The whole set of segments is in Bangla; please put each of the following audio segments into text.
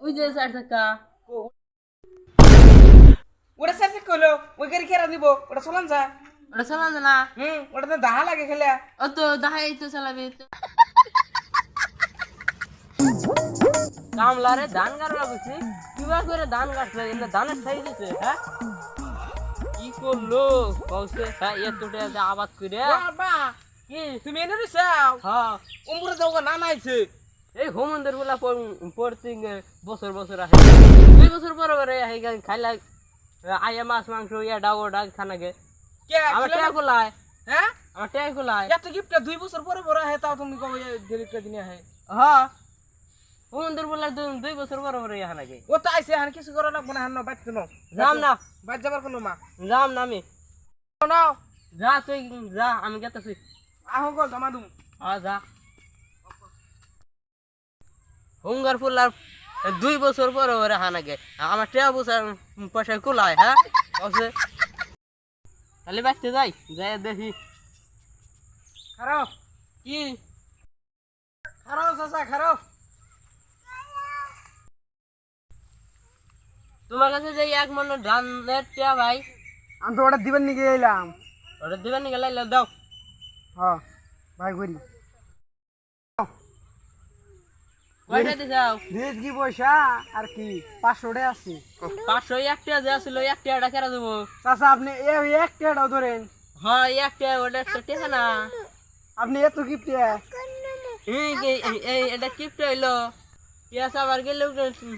ওই যে 4 চাকা। ওটা সার্চে কইলো ওই গাড়ি কেরা দিব ওটা চলান যা। ওটা চালান না। ওটাতে দাহা লাগে খেলে। ও তো দাহাই তো চালাবে তো। কামলারে ধান কাটবা কইছি, কিবা করে ধান কাটছে, এনে ধানের সাইজ দিছে, হ্যাঁ? কি করলো কইছে, হ্যাঁ এতটা আবাদ করে। বাবা কি তুমি এনে দিছাও হ্যাঁ উমরে যাওগা না নাইছে। এই হোমন্দের গুলা পড়তে বছর বছর আসে, 2 বছর পরে পরে খাইলা আয়া মাছ মাংস ইয়া ডাও ডাক খানাকে। কে আমার টেয়া কোলায়, হ্যাঁ আমার টেয়া কোলায়। এত গিফটটা 2 বছর পরে পরে আহে তাও তুমি কবে দেরিটা দিনে আহে। হ্যাঁ হোমন্দের গুলা 2 বছর পরে পরে ইয়া নাকি। ও তো আইছে হান কিছু করা লাগবে না হান বাইতে নো যাম না, বাইত যাবার কোনো মা যাম না আমি। নাও যা তুই যা, আমি গেতেছি। আহো গো জমা দুম। যা হুঙ্গার ফুলার 2 বছর পরে পরে হানাকে আমার টেয়া বছর পয়সা কোলায়, হ্যাঁ কইছে তাহলে বাইতে যাই, যাই দেখি খারাও কি। খারাও চাচা খারাও। তোমার কাছে যে 1 মণ ধানের টেয়া ভাই, আমি তো ওটা দিবেন নিকে এলাম। ওটা দিবেন নি গেলে দাও। হ্যাঁ ভাই করি কয়টা দিছাও? দিস কি পয়সা আর কি 500 টাকা আছে। 500 একটা যে আছিল, একটা কেরা দেবো? চাচা আপনি এই এক টাকাটাও ধরেন। হ্যাঁ একটা, ওটা একটা টেকা না। আপনি এত গিফট এটা কিপটা হইলো, পেঁয়াজ আবার গেলে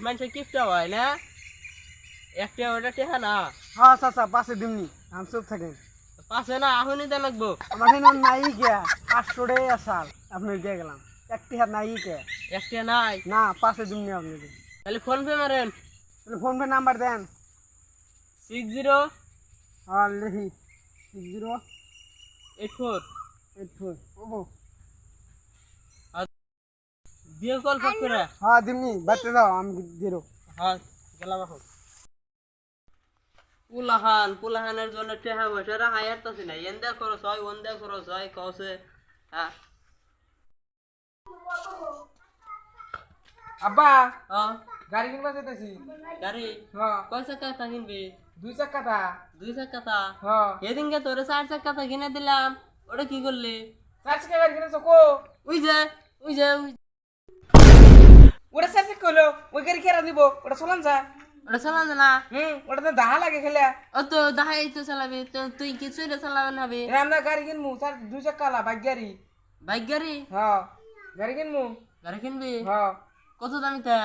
মানুষের কিপটা হয় না, একটা ওটা টেকা না। হ্যাঁ চাচা পাশে দিমনি আমি চুপ থাকেন। পাশে না আহুনি দেন লাগবো। আমার এখানে নাই কে 500 টাকা আসাল আপনি দিয়ে গেলাম একটি হাত নাই কে একটা নাই, না পাশে দিমনি আপনি তাহলে ফোন পে মারেন। তাহলে ফোন পে নাম্বার দেন। 6084। হ্যাঁ লিখি 6084 ওবো দিয়ে কল ফট করে। হ্যাঁ দিমনি বাচ্চা দাও আমি দিরো। হ্যাঁ গেলাম এখন। পুলাহানের জন্য টেহা বসে রাখা যাইতাছে না, এন্দা খরচ হয় ওন্দা খরচ হয় কওছে। হ্যাঁ আব্বা হ্যাঁ গাড়ি কিনবা যেতেছি। গাড়ি হ্যাঁ কয় চাকা কিনবি? 2 চাকাটা। 2 চাকা? হ্যাঁ এদিনকে তোরে 4 চাকা কিনে দিলাম, ওটা কি করলি? 4 চাকা গাড়ি কিনেছো কো? ওই যে ওই যে ওটা 4 চাকা কইলো ওই গাড়ি কেরা দিব ওটা চলান যা। ওটা চালান না। ওটাতে দাহা লাগে খেলে। ও তো দাহাই তো চালাবি তো, তুই কিছু এটা চালাবেন হবে। আমরা গাড়ি কিনমু 2 চাকা লা বাইক গাড়ি। বাইক গাড়ি? হ্যাঁ গাড়ি কিনমু। গাড়ি কিনবি? হ্যাঁ কত দামিটা?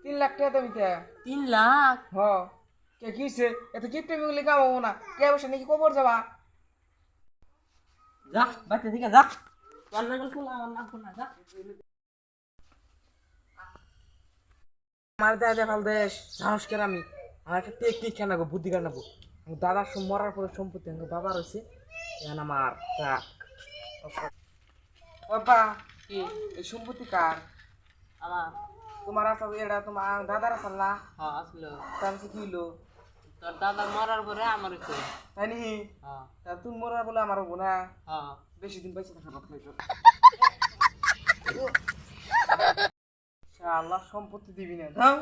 3 লাখ টাকা দামিতে। 3 লাখ? হ্যাঁ কে কিছে এত গিফট মিগুলি কামাবো না কে বসে নাকি কবর যাবা। যা বাইতে থেকে যা, রান্না করে খোলা আমার নাম খোলা যা। আমার দাদা ফাল দেশ সাহস করে আমি আমার একটা টেকনিক কেন বুদ্ধি কেন দাদার মরার পরে সম্পত্তি বাবার হয়েছে এখন আমার বাবা কি এই সম্পত্তি কার? আমার? তোমার আসল এটা তোমার দাদার আসল না? হ্যাঁ আসলো। তারপরে কি হইলো? তোর দাদা মরার পরে আমার হচ্ছে। তাই নি হ্যাঁ তা তুমি মরার বলে আমার হবো না হ্যাঁ। বেশি দিন বেঁচে থাকা বাপ আল্লাহ সম্পত্তি দিবি না দাও